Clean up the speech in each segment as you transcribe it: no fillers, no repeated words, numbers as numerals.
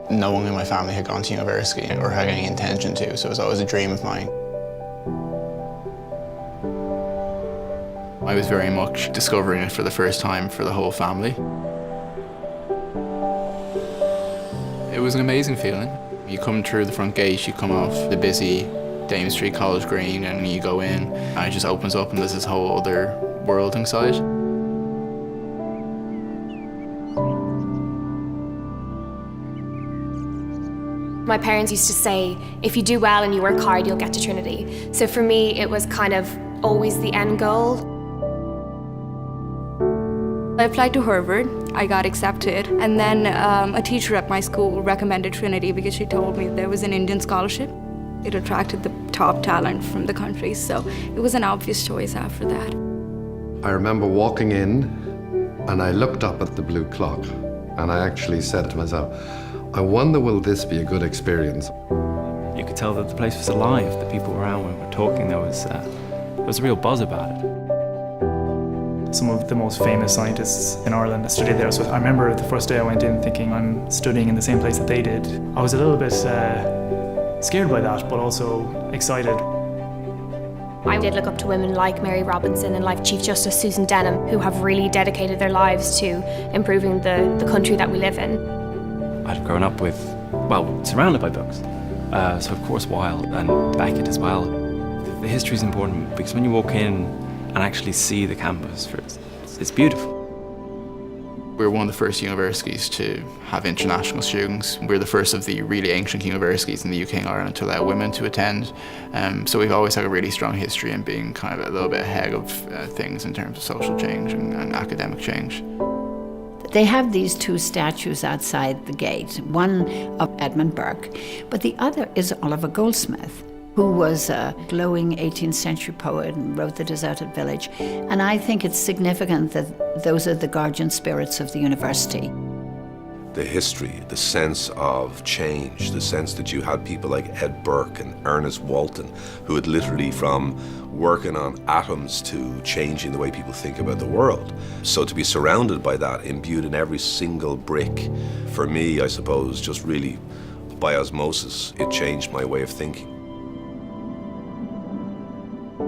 No one in my family had gone to university or had any intention to, so it was always a dream of mine. I was very much discovering it for the first time for the whole family. It was an amazing feeling. You come through the front gate, you come off the busy Dame Street College Green, and you go in, and it just opens up and there's this whole other world inside. My parents used to say, if you do well and you work hard, you'll get to Trinity. So for me, it was kind of always the end goal. I applied to Harvard, I got accepted, and then a teacher at my school recommended Trinity because she told me there was an Indian scholarship. It attracted the top talent from the country, so it was an obvious choice after that. I remember walking in and I looked up at the blue clock and I actually said to myself, I wonder will this be a good experience? You could tell that the place was alive, the people around when we were talking, there was a real buzz about it. Some of the most famous scientists in Ireland studied there, so I remember the first day I went in thinking I'm studying in the same place that they did. I was a little bit scared by that, but also excited. I did look up to women like Mary Robinson and like Chief Justice Susan Denham, who have really dedicated their lives to improving the country that we live in. I'd grown up with, well, surrounded by books. So of course Wilde and Beckett as well. The history is important because when you walk in and actually see the campus, it's beautiful. We were one of the first universities to have international students. We're the first of the really ancient universities in the UK and Ireland to allow women to attend. So we've always had a really strong history in being kind of a little bit ahead of things in terms of social change and academic change. They have these two statues outside the gate, one of Edmund Burke, but the other is Oliver Goldsmith, who was a glowing 18th century poet and wrote The Deserted Village. And I think it's significant that those are the guardian spirits of the university. The history, the sense of change, the sense that you had people like Ed Burke and Ernest Walton, who had literally from working on atoms to changing the way people think about the world. So to be surrounded by that, imbued in every single brick, for me, I suppose, just really by osmosis, it changed my way of thinking.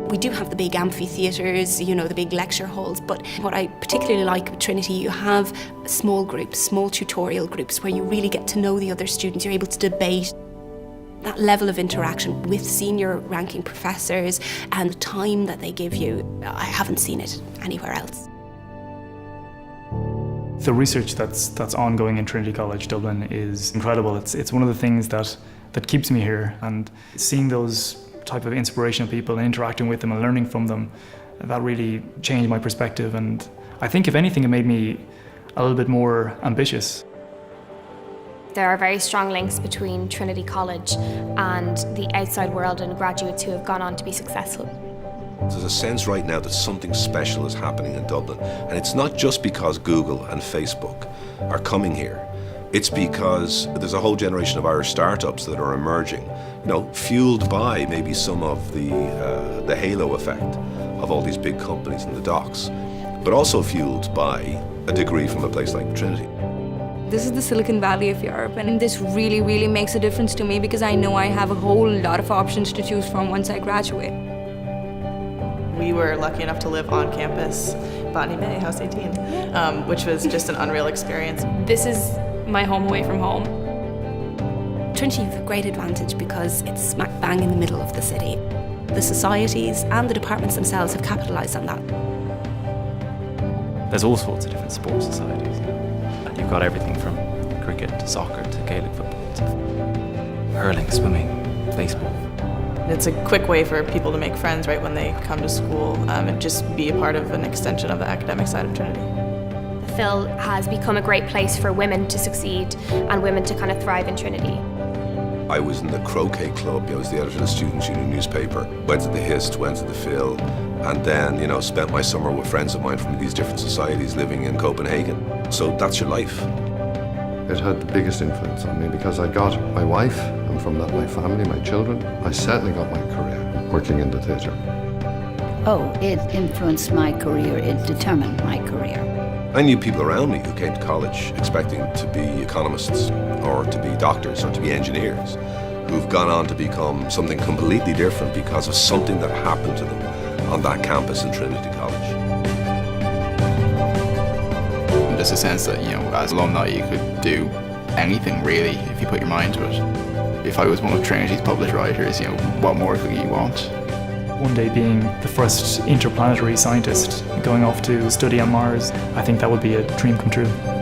We do have the big amphitheatres, you know, the big lecture halls, but what I particularly like with Trinity, you have small groups, small tutorial groups where you really get to know the other students, you're able to debate. That level of interaction with senior ranking professors and the time that they give you, I haven't seen it anywhere else. The research that's ongoing in Trinity College Dublin is incredible. It's one of the things that keeps me here, and seeing those type of inspirational people and interacting with them and learning from them, that really changed my perspective, and I think if anything it made me a little bit more ambitious. There are very strong links between Trinity College and the outside world and graduates who have gone on to be successful. There's a sense right now that something special is happening in Dublin, and it's not just because Google and Facebook are coming here. It's because there's a whole generation of Irish startups that are emerging, you know, fueled by maybe some of the halo effect of all these big companies in the docks, but also fueled by a degree from a place like Trinity. This is the Silicon Valley of Europe, and this really, really makes a difference to me because I know I have a whole lot of options to choose from once I graduate. We were lucky enough to live on campus, Bonnie Bay, House 18, which was just an unreal experience. This is my home away from home. Trinity have a great advantage because it's smack bang in the middle of the city. The societies and the departments themselves have capitalised on that. There's all sorts of different sports societies. You've got everything from cricket to soccer to Gaelic football to hurling, swimming, baseball. It's a quick way for people to make friends right when they come to school and just be a part of an extension of the academic side of Trinity. Phil has become a great place for women to succeed and women to kind of thrive in Trinity. I was in the croquet club, I was the editor of the Students' Union newspaper, went to the HIST, went to the Phil, and then, you know, spent my summer with friends of mine from these different societies living in Copenhagen. So that's your life. It had the biggest influence on me because I got my wife, and from that my family, my children. I certainly got my career working in the theatre. Oh, it influenced my career, it determined my career. I knew people around me who came to college expecting to be economists or to be doctors or to be engineers, who've gone on to become something completely different because of something that happened to them on that campus in Trinity College. There's a sense that, as alumni you could do anything really if you put your mind to it. If I was one of Trinity's published writers, what more could you want? One day being the first interplanetary scientist going off to study on Mars, I think that would be a dream come true.